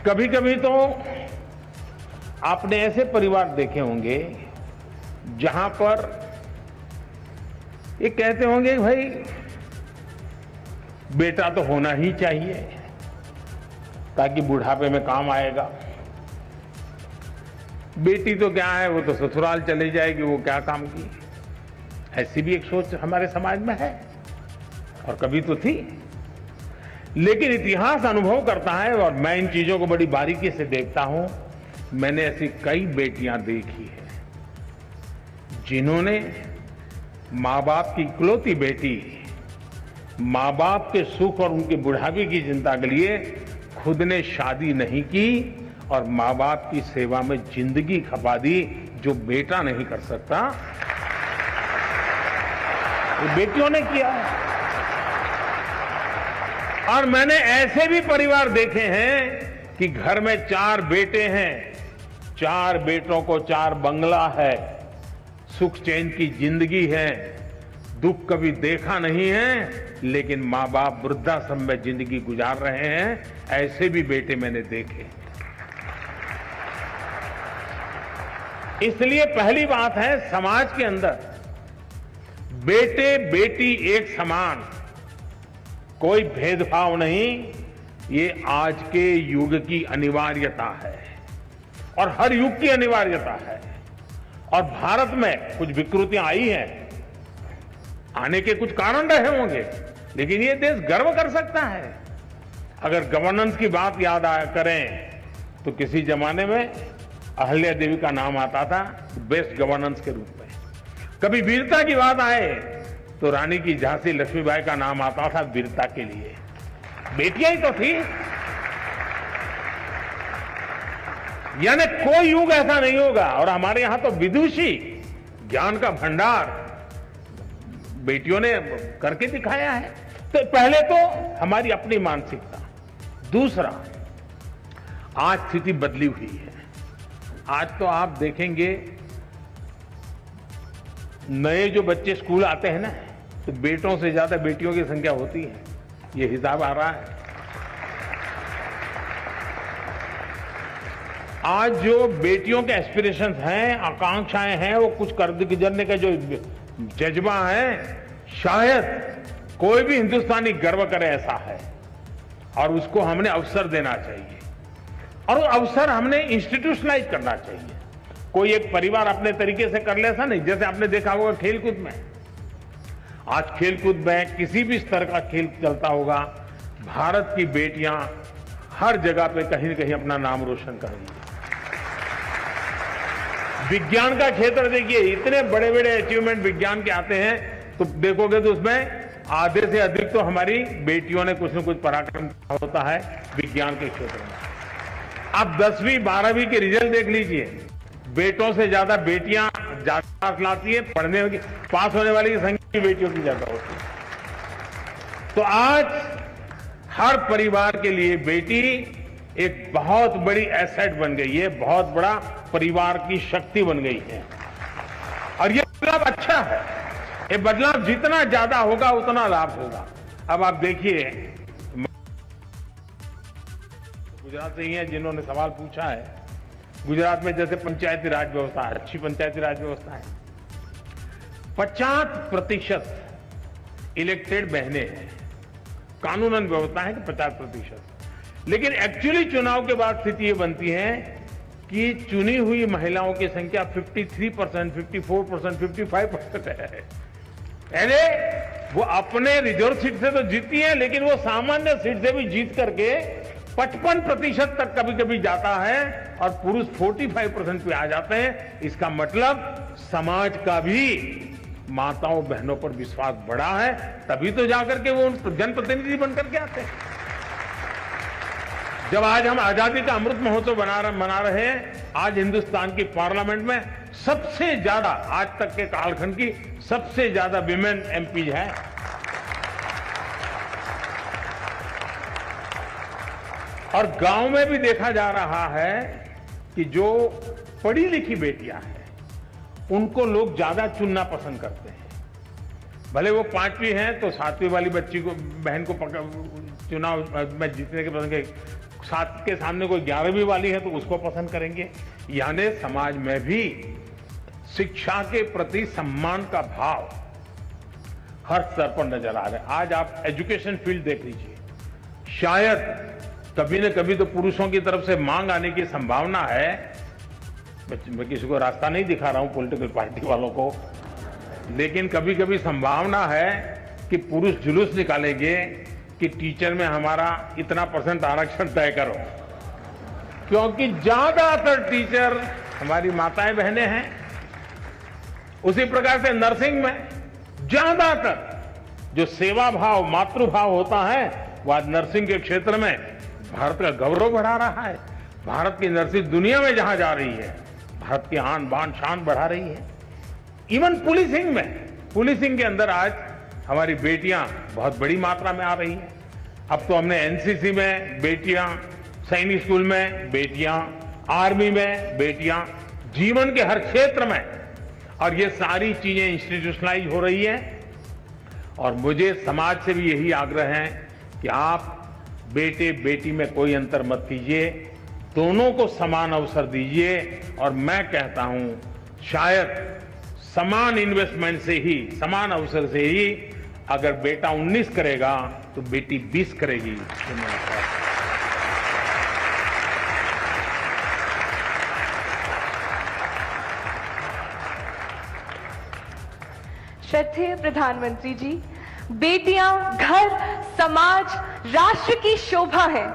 कभी कभी तो आपने ऐसे परिवार देखे होंगे जहां पर ये कहते होंगे कि भाई बेटा तो होना ही चाहिए ताकि बुढ़ापे में काम आएगा। बेटी तो क्या है, वो तो ससुराल चली जाएगी, वो क्या काम की। ऐसी भी एक सोच हमारे समाज में है और कभी तो थी। लेकिन इतिहास अनुभव करता है और मैं इन चीजों को बड़ी बारीकी से देखता हूं। मैंने ऐसी कई बेटियां देखी है जिन्होंने मां बाप की इकलौती बेटी, मां बाप के सुख और उनके बुढ़ापे की चिंता के लिए खुद ने शादी नहीं की और मां बाप की सेवा में जिंदगी खपा दी, जो बेटा नहीं कर सकता, वो बेटियों ने किया है। और मैंने ऐसे भी परिवार देखे हैं कि घर में 4 बेटे हैं, 4 बेटों को 4 बंगला है, सुख चैन की जिंदगी है, दुख कभी देखा नहीं है, लेकिन मां बाप वृद्धाश्रम में जिंदगी गुजार रहे हैं। ऐसे भी बेटे मैंने देखे। इसलिए पहली बात है, समाज के अंदर बेटे बेटी एक समान, कोई भेदभाव नहीं, ये आज के युग की अनिवार्यता है और हर युग की अनिवार्यता है। और भारत में कुछ विकृतियां आई हैं, आने के कुछ कारण रहे होंगे, लेकिन ये देश गर्व कर सकता है। अगर गवर्नेंस की बात याद करें तो किसी जमाने में अहल्या देवी का नाम आता था बेस्ट गवर्नेंस के रूप में। कभी वीरता की बात आए तो रानी की झांसी लक्ष्मीबाई का नाम आता था वीरता के लिए। बेटियां ही तो थी। यानी कोई युग ऐसा नहीं होगा। और हमारे यहां तो विदुषी, ज्ञान का भंडार बेटियों ने करके दिखाया है। तो पहले तो हमारी अपनी मानसिकता। दूसरा, आज स्थिति बदली हुई है। आज तो आप देखेंगे नए जो बच्चे स्कूल आते हैं ना, तो बेटों से ज्यादा बेटियों की संख्या होती है। ये हिसाब आ रहा है। आज जो बेटियों के एस्पिरेशंस हैं, आकांक्षाएं हैं, वो कुछ कर गुजरने का जो जज्बा है, शायद कोई भी हिंदुस्तानी गर्व करे ऐसा है। और उसको हमने अवसर देना चाहिए और वो अवसर हमने इंस्टीट्यूशनलाइज करना चाहिए। कोई एक परिवार अपने तरीके से कर ले ऐसा नहीं। जैसे आपने देखा होगा खेलकूद में, आज खेलकूद में किसी भी स्तर का खेल चलता होगा, भारत की बेटियां हर जगह पे कहीं न कहीं अपना नाम रोशन कर रही है। विज्ञान का क्षेत्र देखिए, इतने बड़े बड़े अचीवमेंट विज्ञान के आते हैं तो देखोगे तो उसमें आधे से अधिक तो हमारी बेटियों ने कुछ न कुछ पराक्रम होता है विज्ञान के क्षेत्र में। आप 10वीं 12वीं के रिजल्ट देख लीजिए, बेटों से ज्यादा बेटियां ज्यादा लाती है। पढ़ने की पास होने वाली की संख्या बेटियों की ज्यादा होती है। तो आज हर परिवार के लिए बेटी एक बहुत बड़ी एसेट बन गई है, बहुत बड़ा परिवार की शक्ति बन गई है। और ये बदलाव अच्छा है। ये बदलाव जितना ज्यादा होगा उतना लाभ होगा। अब आप देखिए, गुजरात से ही है जिन्होंने सवाल पूछा है। गुजरात में जैसे पंचायती राज व्यवस्था है, अच्छी पंचायती राज व्यवस्था है। 50% इलेक्टेड बहनें हैं। कानूनन व्यवस्था है कि 50%। लेकिन एक्चुअली चुनाव के बाद स्थिति ये बनती है कि चुनी हुई महिलाओं की संख्या 53%, 54%, 55% है। यानी वो अपने रिजर्व सीट से तो जीती है, लेकिन वो सामान्य सीट से भी जीत करके 55% तक कभी कभी जाता है और पुरुष 45% पे आ जाते हैं। इसका मतलब समाज का भी माताओं बहनों पर विश्वास बढ़ा है, तभी तो जाकर के वो जनप्रतिनिधि बनकर के आते हैं। जब आज हम आजादी का अमृत महोत्सव मना रहे हैं, आज हिंदुस्तान की पार्लियामेंट में सबसे ज्यादा, आज तक के कालखंड की सबसे ज्यादा विमेन एमपी है। और गांव में भी देखा जा रहा है कि जो पढ़ी लिखी बेटियां हैं उनको लोग ज्यादा चुनना पसंद करते हैं। भले वो 5वीं हैं तो 7वीं वाली बच्ची को, बहन को चुनाव में जीतने के पसंद साथ के सामने कोई 11वीं वाली है तो उसको पसंद करेंगे। यानी समाज में भी शिक्षा के प्रति सम्मान का भाव हर स्तर पर नजर आ रहा है। आज आप एजुकेशन फील्ड देख लीजिए, शायद कभी न कभी तो पुरुषों की तरफ से मांग आने की संभावना है। मैं किसी को रास्ता नहीं दिखा रहा हूं पॉलिटिकल पार्टी वालों को, लेकिन कभी कभी संभावना है कि पुरुष जुलूस निकालेंगे कि टीचर में हमारा इतना % आरक्षण तय करो, क्योंकि ज्यादातर टीचर हमारी माताएं बहनें हैं। उसी प्रकार से नर्सिंग में ज्यादातर जो सेवा भाव, मातृभाव होता है, वो आज नर्सिंग के क्षेत्र में भारत का गौरव बढ़ा रहा है। भारत की नर्सिंग दुनिया में जहां जा रही है, भारत की आन बान शान बढ़ा रही है। इवन पुलिसिंग में, पुलिसिंग के अंदर आज हमारी बेटियां बहुत बड़ी मात्रा में आ रही हैं। अब तो हमने एनसीसी में बेटियां, सैनिक स्कूल में बेटियां, आर्मी में बेटियां, जीवन के हर क्षेत्र में, और ये सारी चीजें इंस्टीट्यूशनलाइज हो रही है। और मुझे समाज से भी यही आग्रह है कि आप बेटे बेटी में कोई अंतर मत कीजिए, दोनों को समान अवसर दीजिए। और मैं कहता हूं शायद समान इन्वेस्टमेंट से ही, समान अवसर से ही अगर बेटा 19 करेगा तो बेटी 20 करेगी। श्रद्धेय प्रधानमंत्री जी, बेटियां घर, समाज, राष्ट्र की शोभा है।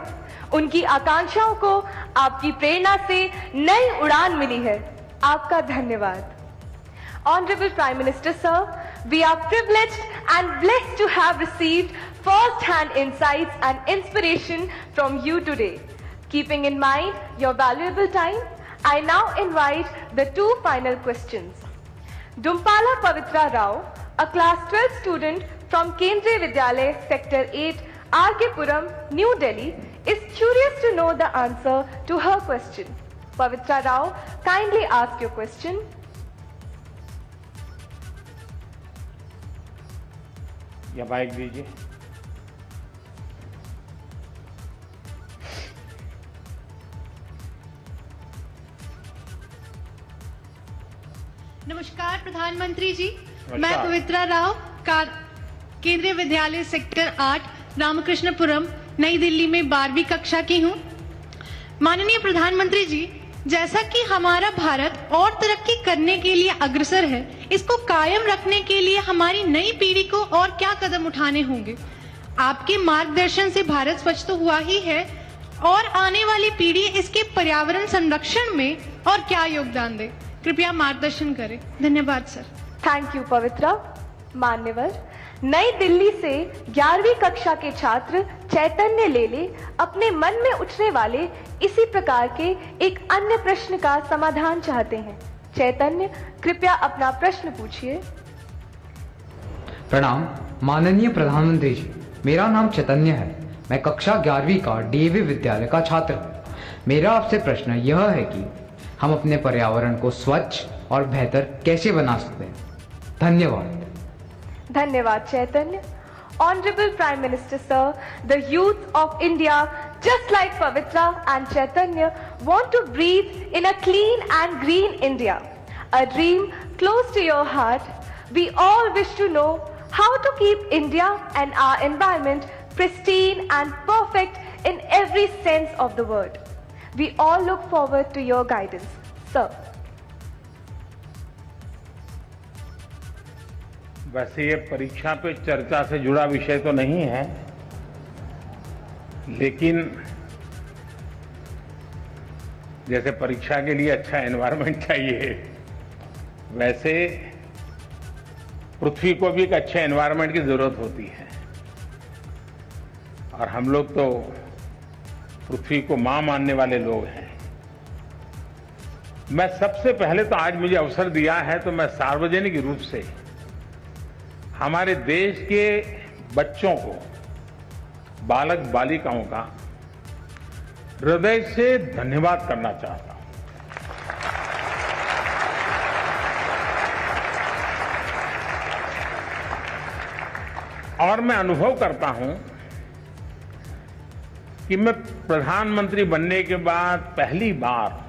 उनकी आकांक्षाओं को आपकी प्रेरणा से नई उड़ान मिली है। आपका धन्यवाद। Honorable Prime Minister Sir, we are privileged and blessed to have received first-hand insights and inspiration from you today. Keeping in mind your valuable time, I now invite the two final questions. Dumpala Pavitra Rao, a class 12 student from Kendriya Vidyalaya Sector 8, R.K. Puram, New Delhi, is curious to know the answer to her question. Pavitra Rao, kindly ask your question. या bike दीजिए। नमस्कार प्रधानमंत्री जी, मैं पवित्रा राव, केंद्रीय विद्यालय sector 8, Ramakrishnapuram, नई दिल्ली में 12वीं कक्षा की हूँ। माननीय प्रधानमंत्री जी, जैसा कि हमारा भारत और तरक्की करने के लिए अग्रसर है, इसको कायम रखने के लिए हमारी नई पीढ़ी को और क्या कदम उठाने होंगे? आपके मार्गदर्शन से भारत स्वच्छ तो हुआ ही है, और आने वाली पीढ़ी इसके पर्यावरण संरक्षण में और क्या योगदान दे? कृपया मार्गदर्शन करें। धन्यवाद सर। थैंक यू पवित्रा। मान्यवर, नई दिल्ली से 11वीं कक्षा के छात्र चैतन्य लेले अपने मन में उठने वाले इसी प्रकार के एक अन्य प्रश्न का समाधान चाहते हैं। चैतन्य, कृपया अपना प्रश्न पूछिए। प्रणाम माननीय प्रधानमंत्री जी, मेरा नाम चैतन्य है। मैं कक्षा 11वीं का डीएवी विद्यालय का छात्र हूँ। मेरा आपसे प्रश्न यह है कि हम अपने पर्यावरण को स्वच्छ और बेहतर कैसे बना सकते हैं? धन्यवाद। धन्यवाद चैतन्य। Honorable Prime Minister Sir, the youth of India, just like Pavitra and Chaitanya, want to breathe in a clean and green India, a dream close to your heart. We all wish to know how to keep India and our environment pristine and perfect in every sense of the word. We all look forward to your guidance, sir. वैसे ये परीक्षा पे चर्चा से जुड़ा विषय तो नहीं है, लेकिन जैसे परीक्षा के लिए अच्छा एनवायरनमेंट चाहिए, वैसे पृथ्वी को भी एक अच्छे एनवायरनमेंट की जरूरत होती है। और हम लोग तो पृथ्वी को मां मानने वाले लोग हैं। मैं सबसे पहले तो आज मुझे अवसर दिया है तो मैं सार्वजनिक रूप से हमारे देश के बच्चों को, बालक बालिकाओं का हृदय से धन्यवाद करना चाहता हूं। और मैं अनुभव करता हूं कि मैं प्रधानमंत्री बनने के बाद पहली बार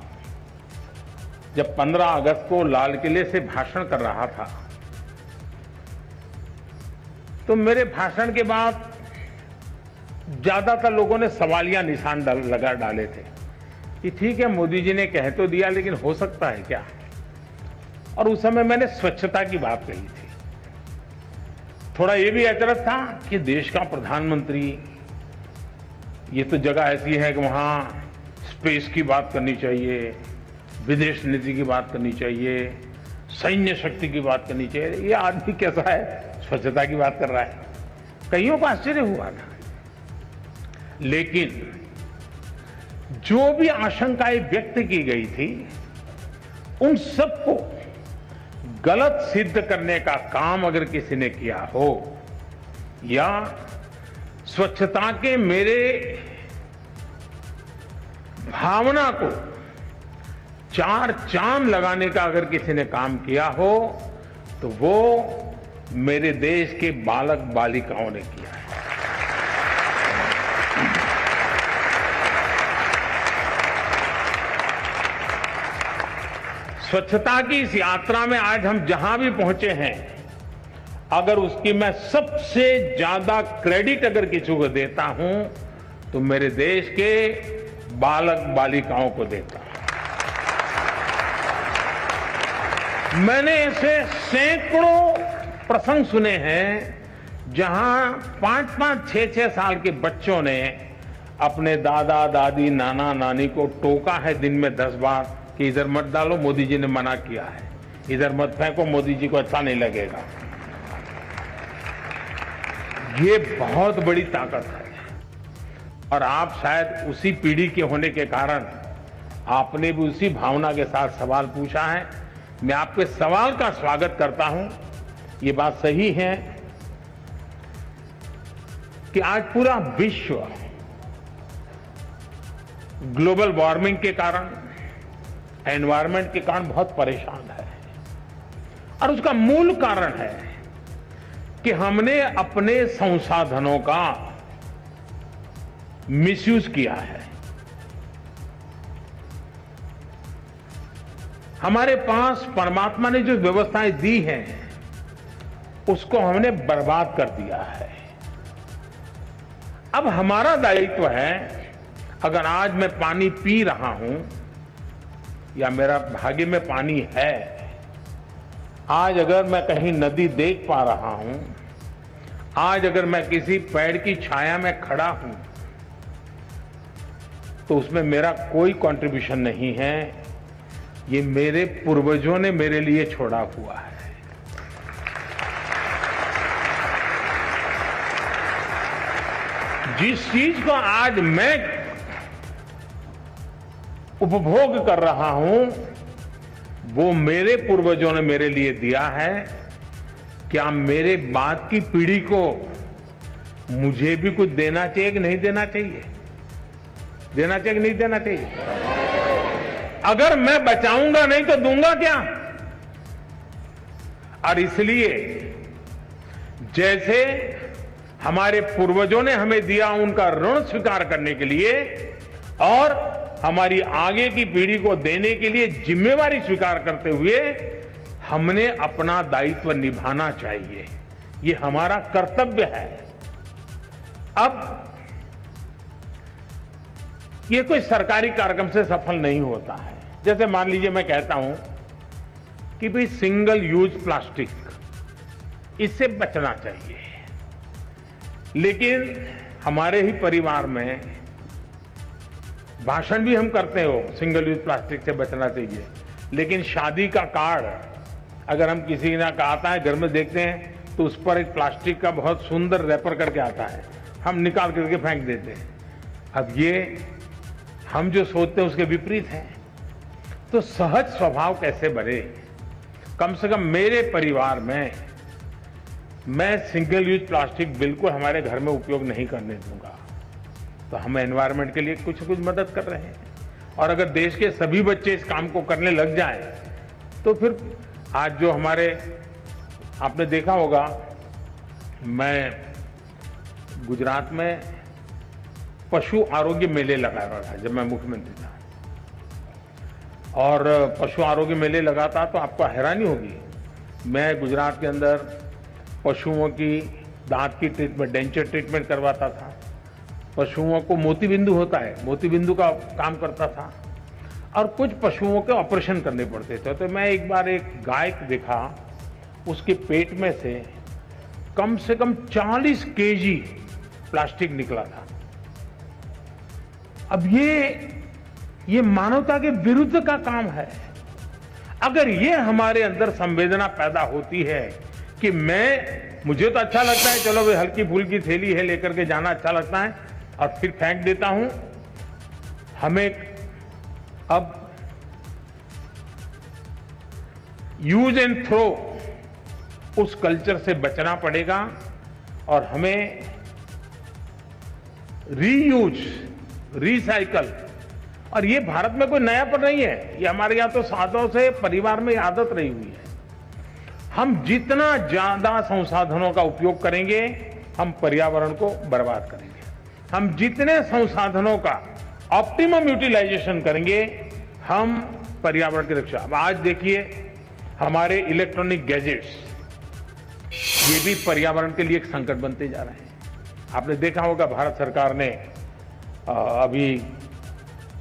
जब 15 अगस्त को लाल किले से भाषण कर रहा था, तो मेरे भाषण के बाद ज्यादातर लोगों ने सवालिया निशान लगा डाले थे कि ठीक है, मोदी जी ने कह तो दिया, लेकिन हो सकता है क्या। और उस समय मैंने स्वच्छता की बात कही थी। थोड़ा ये भी अचरज था कि देश का प्रधानमंत्री, ये तो जगह ऐसी है कि वहां स्पेस की बात करनी चाहिए, विदेश नीति की बात करनी चाहिए, सैन्य शक्ति की बात करनी चाहिए। ये आदमी कैसा है, स्वच्छता की बात कर रहा है। कईयों को आश्चर्य हुआ था। लेकिन जो भी आशंकाएं व्यक्त की गई थी, उन सबको गलत सिद्ध करने का काम अगर किसी ने किया हो, या स्वच्छता के मेरे भावना को चार चांद लगाने का अगर किसी ने काम किया हो, तो वो मेरे देश के बालक बालिकाओं ने किया है। स्वच्छता की इस यात्रा में आज हम जहां भी पहुंचे हैं, अगर उसकी मैं सबसे ज्यादा क्रेडिट अगर किसी को देता हूं, तो मेरे देश के बालक बालिकाओं को देता हूं। मैंने ऐसे सैकड़ों प्रसंग सुने हैं जहां 5-5, 6-6 साल के बच्चों ने अपने दादा दादी नाना नानी को टोका है दिन में 10 बार कि इधर मत डालो, मोदी जी ने मना किया है, इधर मत फेंको, मोदी जी को अच्छा नहीं लगेगा। ये बहुत बड़ी ताकत है। और आप शायद उसी पीढ़ी के होने के कारण आपने भी उसी भावना के साथ सवाल पूछा है। मैं आपके सवाल का स्वागत करता हूं। ये बात सही है कि आज पूरा विश्व ग्लोबल वार्मिंग के कारण, एनवायरनमेंट के कारण बहुत परेशान है। और उसका मूल कारण है कि हमने अपने संसाधनों का मिसयूज किया है। हमारे पास परमात्मा ने जो व्यवस्थाएं दी हैं, उसको हमने बर्बाद कर दिया है। अब हमारा दायित्व है, अगर आज मैं पानी पी रहा हूं या मेरा भाग्य में पानी है, आज अगर मैं कहीं नदी देख पा रहा हूं, आज अगर मैं किसी पेड़ की छाया में खड़ा हूं, तो उसमें मेरा कोई कंट्रीब्यूशन नहीं है। ये मेरे पूर्वजों ने मेरे लिए छोड़ा हुआ है। जिस चीज को आज मैं उपभोग कर रहा हूं, वो मेरे पूर्वजों ने मेरे लिए दिया है। क्या मेरे बाद की पीढ़ी को मुझे भी कुछ देना चाहिए कि नहीं देना चाहिए? देना चाहिए कि नहीं देना चाहिए? अगर मैं बचाऊंगा नहीं तो दूंगा क्या? और इसलिए जैसे हमारे पूर्वजों ने हमें दिया, उनका ऋण स्वीकार करने के लिए और हमारी आगे की पीढ़ी को देने के लिए जिम्मेवारी स्वीकार करते हुए हमने अपना दायित्व निभाना चाहिए। ये हमारा कर्तव्य है। अब ये कोई सरकारी कार्यक्रम से सफल नहीं होता है। जैसे मान लीजिए मैं कहता हूं कि भाई सिंगल यूज प्लास्टिक, इससे बचना चाहिए, लेकिन हमारे ही परिवार में भाषण भी हम करते हो सिंगल यूज प्लास्टिक से बचना चाहिए, लेकिन शादी का कार्ड अगर हम किसी ने का आता है, घर में देखते हैं तो उस पर एक प्लास्टिक का बहुत सुंदर रैपर करके आता है, हम निकाल करके फेंक देते हैं। अब ये हम जो सोचते हैं उसके विपरीत है। तो सहज स्वभाव कैसे बने? कम से कम मेरे परिवार में मैं सिंगल यूज प्लास्टिक बिल्कुल हमारे घर में उपयोग नहीं करने दूंगा। तो हम एनवायरनमेंट के लिए कुछ कुछ मदद कर रहे हैं। और अगर देश के सभी बच्चे इस काम को करने लग जाएं, तो फिर आज जो हमारे, आपने देखा होगा, मैं गुजरात में पशु आरोग्य मेले लगाया था जब मैं मुख्यमंत्री था, और पशु आरोग्य मेले लगाता तो आपको हैरानी होगी, मैं गुजरात के अंदर पशुओं की दांत की ट्रीटमेंट, डेंचर ट्रीटमेंट करवाता था, पशुओं को मोतीबिंदु होता है, मोतीबिंदु का काम करता था, और कुछ पशुओं के ऑपरेशन करने पड़ते थे। तो मैं एक बार एक गाय देखा, उसके पेट में से कम 40 केजी प्लास्टिक निकला था। अब ये मानवता के विरुद्ध का काम है। अगर ये हमारे अंदर संवेदना पैदा होती है कि मुझे तो अच्छा लगता है, चलो भाई हल्की फुल्की थैली है लेकर के जाना अच्छा लगता है, और फिर फेंक देता हूं, हमें अब यूज एंड थ्रो उस कल्चर से बचना पड़ेगा, और हमें रीयूज, रिसाइकल, और ये भारत में कोई नयापन नहीं है, ये हमारे यहाँ तो सालों से परिवार में आदत रही हुई है। हम जितना ज्यादा संसाधनों का उपयोग करेंगे, हम पर्यावरण को बर्बाद करेंगे। हम जितने संसाधनों का ऑप्टिमम यूटिलाइजेशन करेंगे, हम पर्यावरण की रक्षा। अब आज देखिए हमारे इलेक्ट्रॉनिक गैजेट्स, ये भी पर्यावरण के लिए एक संकट बनते जा रहे हैं। आपने देखा होगा भारत सरकार ने अभी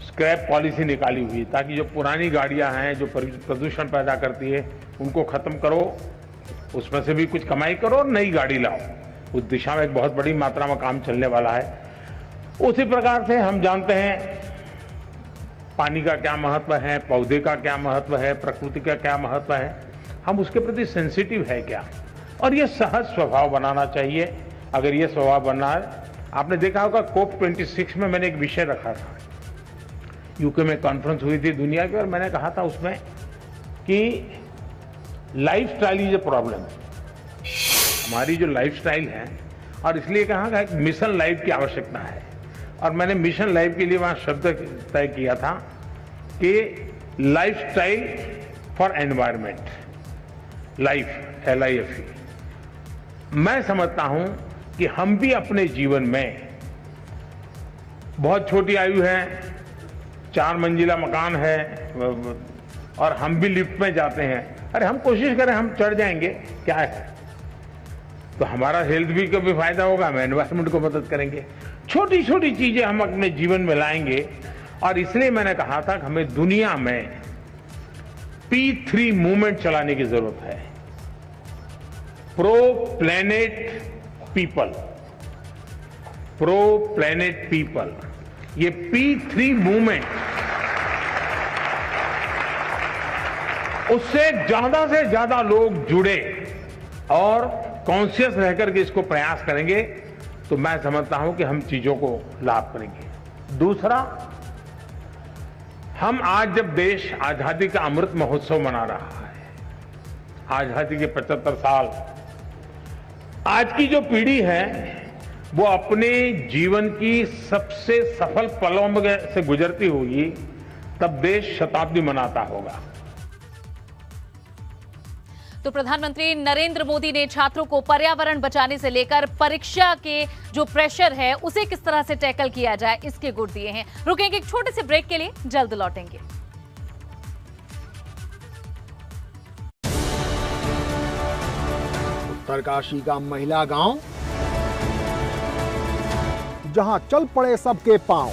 स्क्रैप पॉलिसी निकाली हुई, ताकि जो पुरानी गाड़ियां हैं जो प्रदूषण पैदा करती है उनको खत्म करो, उसमें से भी कुछ कमाई करो और नई गाड़ी लाओ। उस दिशा में एक बहुत बड़ी मात्रा में काम चलने वाला है। उसी प्रकार से हम जानते हैं पानी का क्या महत्व है, पौधे का क्या महत्व है, प्रकृति का क्या महत्व है, हम उसके प्रति सेंसिटिव है क्या, और ये सहज स्वभाव बनाना चाहिए। अगर ये स्वभाव बनना है, आपने देखा होगा COP26 में मैंने एक विषय रखा था, यूके में कॉन्फ्रेंस हुई थी दुनिया की, और मैंने कहा था उसमें कि लाइफस्टाइल इज ए प्रॉब्लम, हमारी जो लाइफस्टाइल है, और इसलिए कहा कि एक मिशन लाइफ की आवश्यकता है। और मैंने मिशन लाइफ के लिए वहां शब्द तय किया था कि lifestyle for environment, life LIFE। मैं समझता हूं कि हम भी अपने जीवन में, बहुत छोटी आयु है, 4 मंजिला मकान है, और हम भी लिफ्ट में जाते हैं, अरे हम कोशिश करें हम चढ़ जाएंगे, क्या है, तो हमारा हेल्थ भी कभी फायदा होगा, हम एनवायरमेंट को मदद करेंगे। छोटी छोटी चीजें हम अपने जीवन में लाएंगे, और इसलिए मैंने कहा था कि हमें दुनिया में P3 मूवमेंट चलाने की जरूरत है, pro planet people, pro planet people. ये P3 मूवमेंट, उससे ज्यादा लोग जुड़े और कॉन्शियस रहकर के इसको प्रयास करेंगे, तो मैं समझता हूं कि हम चीजों को लाभ करेंगे। दूसरा, हम आज जब देश आजादी का अमृत महोत्सव मना रहा है, आजादी के 75 साल, आज की जो पीढ़ी है वो अपने जीवन की सबसे सफल पलों में से गुजरती होगी, तब देश शताब्दी मनाता होगा। तो प्रधानमंत्री नरेंद्र मोदी ने छात्रों को पर्यावरण बचाने से लेकर परीक्षा के जो प्रेशर है उसे किस तरह से टैकल किया जाए, इसके गुर दिए हैं। रुकेंगे एक छोटे से ब्रेक के लिए, जल्द लौटेंगे। उत्तरकाशी का महिला गांव, जहां चल पड़े सबके पांव,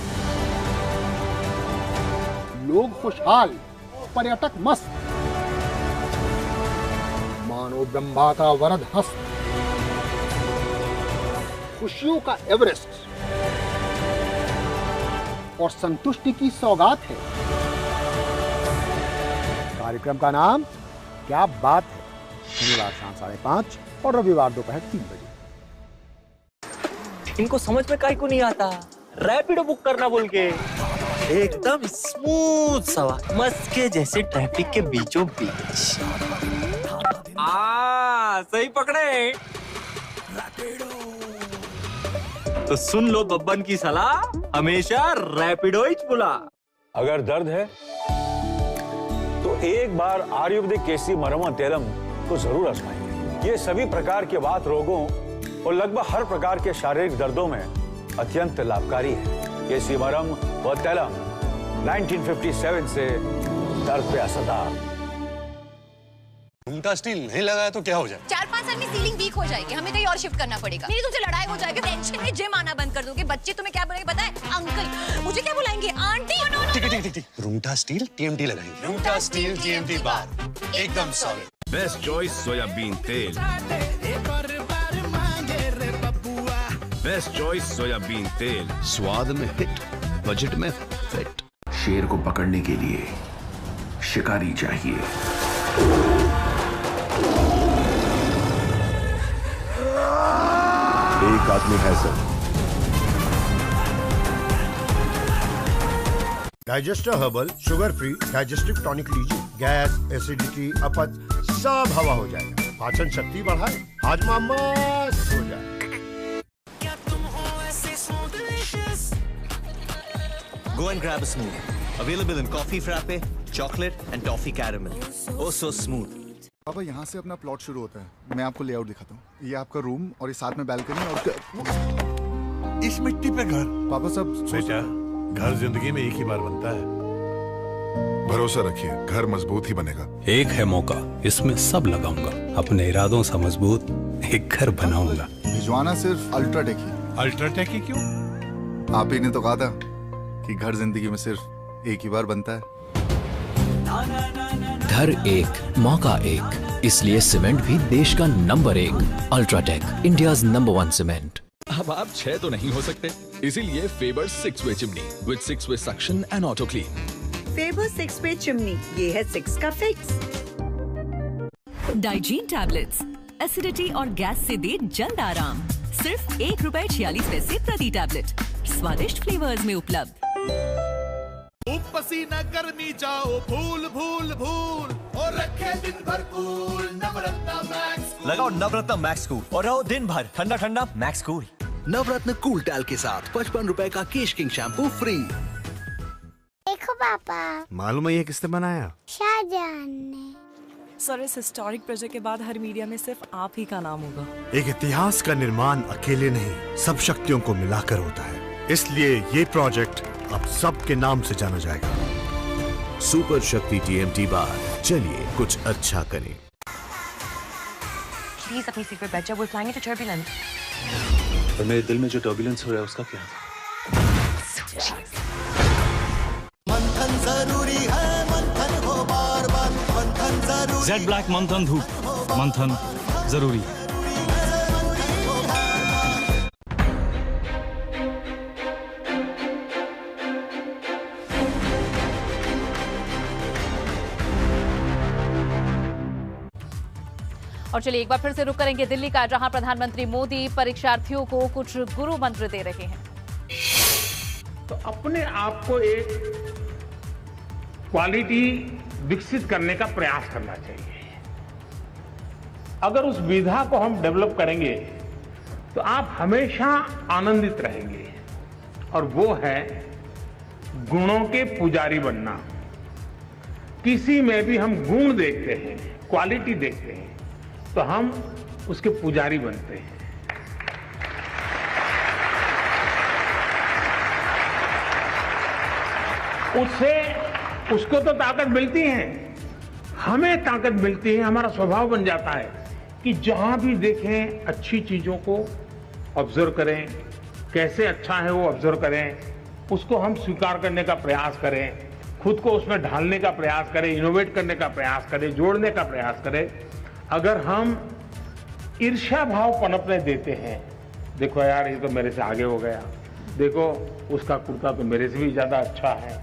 लोग खुशहाल, पर्यटक मस्त, मानो ब्रह्मा का वरद हस्त, खुशियों का एवरेस्ट और संतुष्टि की सौगात है। कार्यक्रम का नाम क्या बात है, शनिवार शाम 5:30 और रविवार दोपहर 3 बजे। इनको समझ में काहे को नहीं आता, रैपिडो बुक करना बोल के, एकदम स्मूथ सवा, मस्त के जैसे ट्रैफिक के बीचों बीच। सही पकड़े। तो सुन लो बब्बन की सलाह, हमेशा रैपिडो ही बुला। अगर दर्द है तो एक बार आयुर्वेदिक केसरी मरहम तैलम को जरूर आजमाइए। ये सभी प्रकार के वात रोगों और लगभग हर प्रकार के शारीरिक दर्दों में अत्यंत लाभकारी है। केसी मरम व तेलम 1957 से दर्द पे असरदार। घूमता स्टील नहीं लगाया तो क्या हो जाए? 4-5 साल में सीलिंग वीक हो जाएगी, हमें कहीं और शिफ्ट करना पड़ेगा। मेरी तुमसे लड़ाई हो जाएगी, टेंशन में जिम आना बंद कर दोगे। बच्चे तुम्हें क्या बोलेंगे पता है? अंकल। मुझे क्या बुलाएंगे? आंटी। ठीक। रूमटा स्टील TMT लगाएंगे। रूमटा स्टील TMT बार एकदम सॉलिड। बेस्ट चॉइस सोयाबीन तेल। बेस्ट चॉइस सोयाबीन तेल, स्वाद में हिट, बजट में फिट। शेर को पकड़ने के लिए शिकारी चाहिए। एक आदमी है sir. Digester herbal sugar free digestive tonic लीजिए। गैस, एसिडिटी, अपच सब हवा हो जाएगा। पाचन शक्ति बढ़ाए, हाजमा मस्त हो जाए। Go and grab a smoothie. Available in coffee frappe, chocolate and toffee caramel. Oh so smooth. पापा यहाँ से अपना प्लॉट शुरू होता है। मैं आपको लेआउट दिखाता हूँ। ये आपका रूम और ये साथ में बैल्कनी और इस मिट्टी पे घर। पापा सब बेटा, घर जिंदगी में एक ही बार बनता है। भरोसा रखिए, घर मजबूत ही बनेगा। एक है मौका, इसमें सब लगाऊंगा। अपने इरादों से मजबूत एक घर बनाऊंगा। भिजवाना सिर्फ अल्ट्राटेक ही। अल्ट्राटेक ही क्यों? आप ही ने तो कहा था कि घर जिंदगी में सिर्फ एक ही बार बनता है। घर एक, मौका एक, इसलिए सीमेंट भी देश का number 1। UltraTech, India's number 1 cement. अब आप 6 तो नहीं हो सकते, इसीलिए Faber 6 way chimney with 6 way suction and auto clean. Faber 6 way chimney, ये है 6 का फिक्स। डाइजीन टैबलेट्स, एसिडिटी और गैस से दे जल्द आराम। सिर्फ ₹1.46 प्रति टैबलेट। स्वादिष्ट फ्लेवर्स में उपलब्ध। पसीना गर्मी जाओ भूल भूल भूल और रखे दिन भर कूल। नवरत्न मैक्स लगाओ नवरत्न मैक्स कूल और रहो दिन भर ठंडा ठंडा मैक्स कूल। नवरत्न कूल टैल के साथ 55 रुपए का केश किंग शैम्पू फ्री। देखो पापा, मालूम है ये किसने बनाया? शाहजहान ने। सर, इस हिस्टोरिक प्रोजेक्ट के बाद हर मीडिया में सिर्फ आप ही का नाम होगा। एक इतिहास का निर्माण अकेले नहीं, सब शक्तियों को मिलाकर होता है। इसलिए ये प्रोजेक्ट अब सबके नाम से जाना जाएगा। सुपर शक्ति TMT बार, चलिए कुछ अच्छा करें। प्लीज अपनी सीट पे बैठ जाओ, we're flying into turbulence। पर मेरे दिल में जो टर्बुलेंस हो रहा है उसका क्या? मंथन जरूरी है, मंथन हो बार बार, मंथन जरूरी। जेड ब्लैक मंथन धूप, मंथन जरूरी। और चलिए एक बार फिर से रुक करेंगे दिल्ली का, जहां प्रधानमंत्री मोदी परीक्षार्थियों को कुछ गुरु मंत्र दे रहे हैं। तो अपने आप को एक क्वालिटी विकसित करने का प्रयास करना चाहिए। अगर उस विधा को हम डेवलप करेंगे तो आप हमेशा आनंदित रहेंगे, और वो है गुणों के पुजारी बनना। किसी में भी हम गुण देखते हैं, क्वालिटी देखते हैं, तो हम उसके पुजारी बनते हैं। उससे उसको तो ताकत मिलती है, हमें ताकत मिलती है। हमारा स्वभाव बन जाता है कि जहां भी देखें अच्छी चीजों को ऑब्जर्व करें, कैसे अच्छा है वो ऑब्जर्व करें, उसको हम स्वीकार करने का प्रयास करें, खुद को उसमें ढालने का प्रयास करें, इनोवेट करने का प्रयास करें, जोड़ने का प्रयास करें। अगर हम ईर्ष्या भाव पनपने देते हैं, देखो यार ये तो मेरे से आगे हो गया, देखो उसका कुर्ता तो मेरे से भी ज्यादा अच्छा है,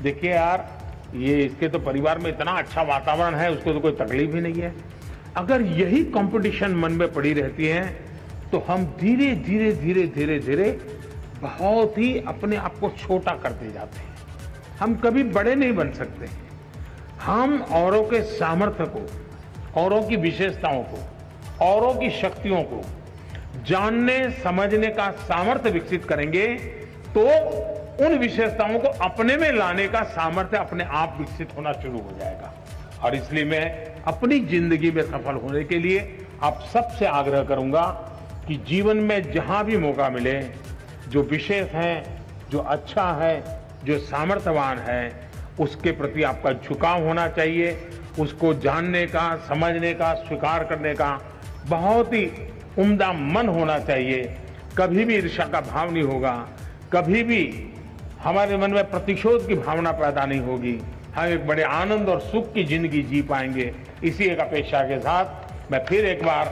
देखिए यार ये इसके तो परिवार में इतना अच्छा वातावरण है, उसको तो कोई तकलीफ ही नहीं है। अगर यही कंपटीशन मन में पड़ी रहती है तो हम धीरे धीरे धीरे धीरे धीरे बहुत ही अपने आप को छोटा करते जाते हैं। हम कभी बड़े नहीं बन सकते। हम औरों के सामर्थ्य को, औरों की विशेषताओं को, औरों की शक्तियों को जानने समझने का सामर्थ्य विकसित करेंगे तो उन विशेषताओं को अपने में लाने का सामर्थ्य अपने आप विकसित होना शुरू हो जाएगा। और इसलिए मैं अपनी जिंदगी में सफल होने के लिए आप सबसे आग्रह करूंगा कि जीवन में जहां भी मौका मिले, जो विशेष है, जो अच्छा है, जो सामर्थ्यवान है, उसके प्रति आपका झुकाव होना चाहिए। उसको जानने का, समझने का, स्वीकार करने का बहुत ही उम्दा मन होना चाहिए। कभी भी ईर्ष्या का भाव नहीं होगा, कभी भी हमारे मन में प्रतिशोध की भावना पैदा नहीं होगी। हम एक बड़े आनंद और सुख की जिंदगी जी पाएंगे। इसी एक अपेक्षा के साथ मैं फिर एक बार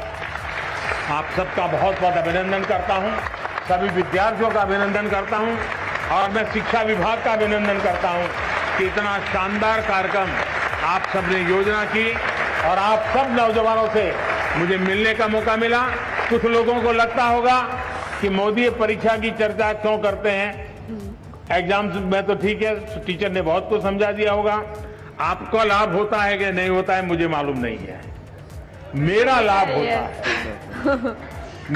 आप सबका बहुत बहुत अभिनंदन करता हूं, सभी विद्यार्थियों का अभिनंदन करता हूं और मैं शिक्षा विभाग का अभिनंदन करता हूं कि इतना शानदार कार्यक्रम आप सबने योजना की और आप सब नौजवानों से मुझे मिलने का मौका मिला। कुछ लोगों को लगता होगा कि मोदी परीक्षा की चर्चा क्यों करते हैं, एग्जाम्स में तो ठीक है, टीचर ने बहुत कुछ समझा दिया होगा। आपका लाभ होता है कि नहीं होता है मुझे मालूम नहीं है, मेरा लाभ होता है।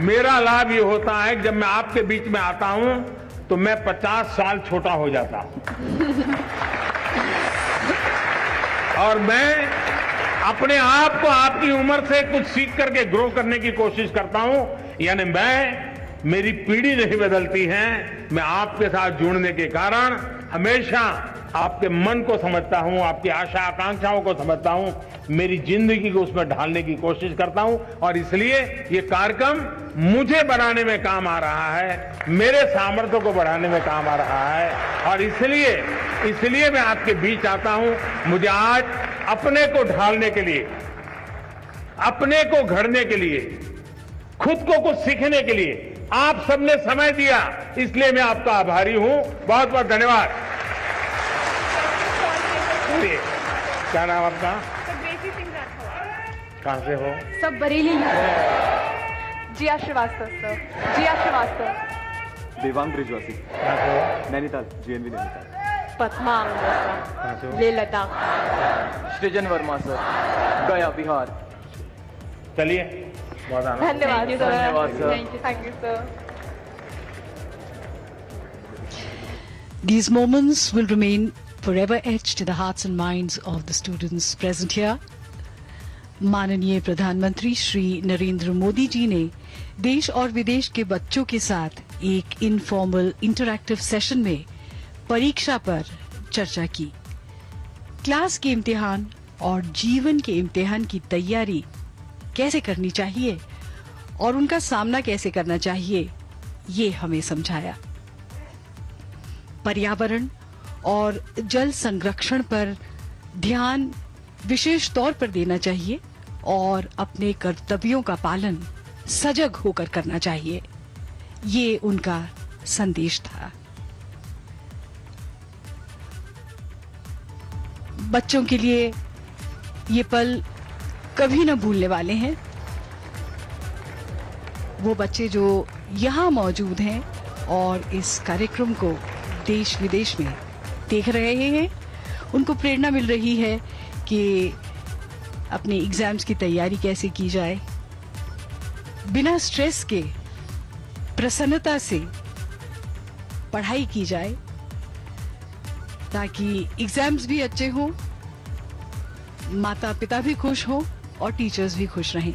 मेरा लाभ ये होता है कि जब मैं आपके बीच में आता हूं तो मैं 50 साल छोटा हो जाता हूं और मैं अपने आप को आपकी उम्र से कुछ सीख करके ग्रो करने की कोशिश करता हूं। यानी मेरी पीढ़ी नहीं बदलती है, मैं आपके साथ जुड़ने के कारण हमेशा आपके मन को समझता हूं, आपकी आशा आकांक्षाओं को समझता हूं, मेरी जिंदगी को उसमें ढालने की कोशिश करता हूं और इसलिए ये कार्यक्रम मुझे बनाने में काम आ रहा है, मेरे सामर्थ्य को बढ़ाने में काम आ रहा है और इसलिए मैं आपके बीच आता हूं। मुझे आज अपने को ढालने के लिए, अपने को घड़ने के लिए, खुद को कुछ सीखने के लिए आप सबने समय दिया, इसलिए मैं आपका आभारी हूं। बहुत बहुत धन्यवाद। क्या नाम आपका? कहाँ से हो? सब बरेली। जिया श्रीवास्तव सर। जिया श्रीवास्तव। देवांग ब्रिजवासी। कहाँ से हो? नैनीताल, जीएनवी नैनीताल। पद्मा कहाँ से हो? ले लद्दाख। सृजन वर्मा सर, गया बिहार। चलिए, बहुत आनंद। धन्यवाद सर। धन्यवाद sir. Thank you sir. These moments will remain forever etched in the hearts and minds of the students present here. माननीय प्रधानमंत्री श्री नरेंद्र मोदी जी ने देश और विदेश के बच्चों के साथ एक इनफॉर्मल इंटरैक्टिव सेशन में परीक्षा पर चर्चा की। क्लास के इम्तिहान और जीवन के इम्तिहान की तैयारी कैसे करनी चाहिए और उनका सामना कैसे करना चाहिए, ये हमें समझाया। पर्यावरण और जल संरक्षण पर ध्यान विशेष तौर पर देना चाहिए और अपने कर्तव्यों का पालन सजग होकर करना चाहिए, ये उनका संदेश था। बच्चों के लिए ये पल कभी न भूलने वाले हैं। वो बच्चे जो यहाँ मौजूद हैं और इस कार्यक्रम को देश विदेश में देख रहे हैं, उनको प्रेरणा मिल रही है कि अपने एग्जाम्स की तैयारी कैसे की जाए, बिना स्ट्रेस के प्रसन्नता से पढ़ाई की जाए ताकि एग्जाम्स भी अच्छे हों, माता पिता भी खुश हों और टीचर्स भी खुश रहें।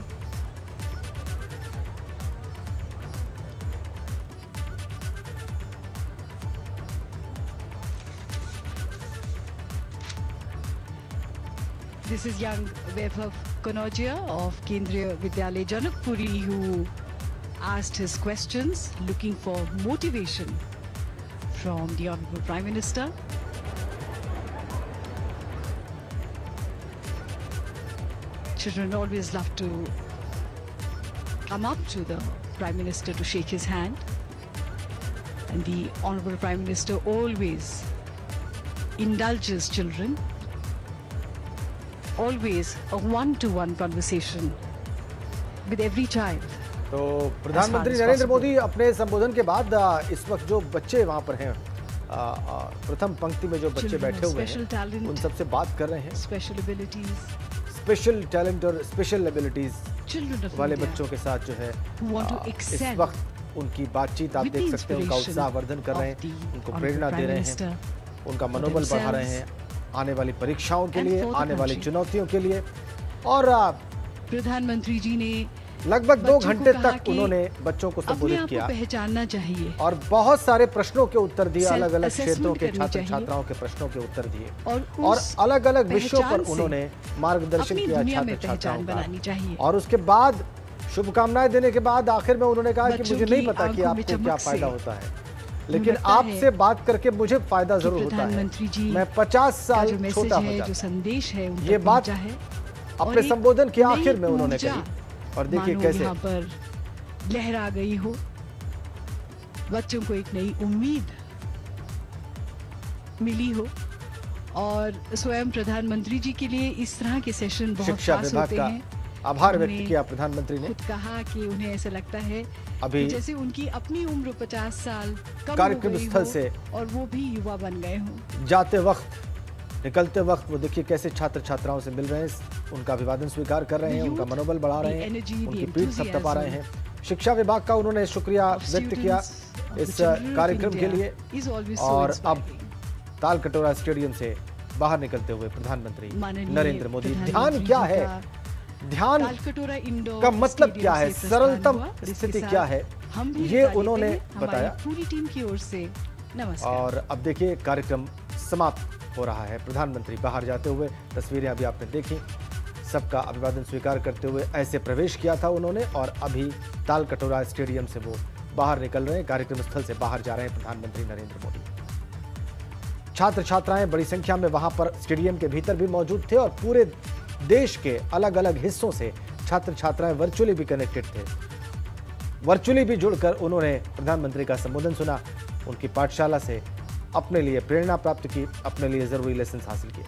This is young Vaibhav Kanojia of Kendriya Vidyalaya Janakpuri, who asked his questions looking for motivation from the Honorable Prime Minister. Children always love to come up to the Prime Minister to shake his hand, and the Honorable Prime Minister always indulges children. Always a one-to-one conversation with every child. तो प्रधानमंत्री नरेंद्र मोदी अपने संबोधन के बाद इस वक्त जो बच्चे वहां पर हैं, प्रथम पंक्ति में जो बच्चे बैठे हुए हैं, उन सबसे बात कर रहे हैं। स्पेशल टैलेंट और स्पेशल एबिलिटीज वाले बच्चों के साथ जो है इस वक्त उनकी बातचीत आप देख सकते हैं, उनका उत्साहवर्धन कर रहे हैं, उनको प्रेरणा दे रहे हैं, उनका मनोबल बढ़ा रहे हैं आने वाली परीक्षाओं के लिए, आने वाली चुनौतियों के लिए। और प्रधानमंत्री जी ने लगभग 2 घंटे तक उन्होंने बच्चों को संबोधित किया, पहचानना चाहिए और बहुत सारे प्रश्नों के उत्तर दिए, अलग अलग क्षेत्रों के छात्र छात्राओं के प्रश्नों के उत्तर दिए, और अलग अलग विषयों पर उन्होंने मार्गदर्शन किया छात्र छात्राओं का। और उसके बाद शुभकामनाएं देने के बाद आखिर में उन्होंने कहा कि मुझे नहीं पता कि आपको क्या फायदा होता है, लेकिन आपसे बात करके मुझे फायदा जरूर होता है। मैं 50 साल छोटा हो जाता। जो संदेश है ये बात अपने संबोधन के आखिर में उन्होंने कही, और देखिए कैसे यहाँ पर लहरा गई हो, बच्चों को एक नई उम्मीद मिली हो, और स्वयं प्रधानमंत्री जी के लिए इस तरह के सेशन बहुत शिक्षा खास विभाग होते का हैं। आभार व्यक्त किया प्रधानमंत्री ने। खुद कहा कि उन्हें ऐसा लगता है अभी कि जैसे उनकी अपनी उम्र 50 साल कम कार्यक्रम हो गई स्थल हो से और वो भी युवा बन गए हों। जाते वक्त, निकलते वक्त वो देखिए कैसे छात्र छात्राओं से मिल रहे हैं, उनका अभिवादन स्वीकार कर रहे हैं, उनका मनोबल बढ़ा रहे हैं, उनकी पीठ थपथपा रहे हैं। शिक्षा विभाग का उन्होंने शुक्रिया व्यक्त किया इस कार्यक्रम के लिए। और अब तालकटोरा स्टेडियम से बाहर निकलते हुए प्रधानमंत्री नरेंद्र मोदी, ध्यान क्या है, ध्यान का मतलब क्या है, सरलतम स्थिति क्या है, ये उन्होंने बताया। पूरी टीम की ओर से नमस्कार। और अब देखिए कार्यक्रम समाप्त हो रहा है। प्रधानमंत्री बाहर जाते हुए तस्वीरें अभी आपने देखी, सबका अभिवादन स्वीकार करते हुए ऐसे प्रवेश किया था उन्होंने, और अभी तालकटोरा स्टेडियम से वो बाहर निकल रहे हैं, कार्यक्रम स्थल से बाहर जा रहे हैं प्रधानमंत्री नरेंद्र मोदी। छात्र छात्राएं बड़ी संख्या में वहां पर स्टेडियम के भीतर भी मौजूद थे, और पूरे देश के अलग अलग हिस्सों से छात्र छात्राएं वर्चुअली भी कनेक्टेड थे, वर्चुअली भी जुड़कर उन्होंने प्रधानमंत्री का संबोधन सुना, उनकी पाठशाला से अपने लिए प्रेरणा प्राप्त की, अपने लिए जरूरी लेसन हासिल किए।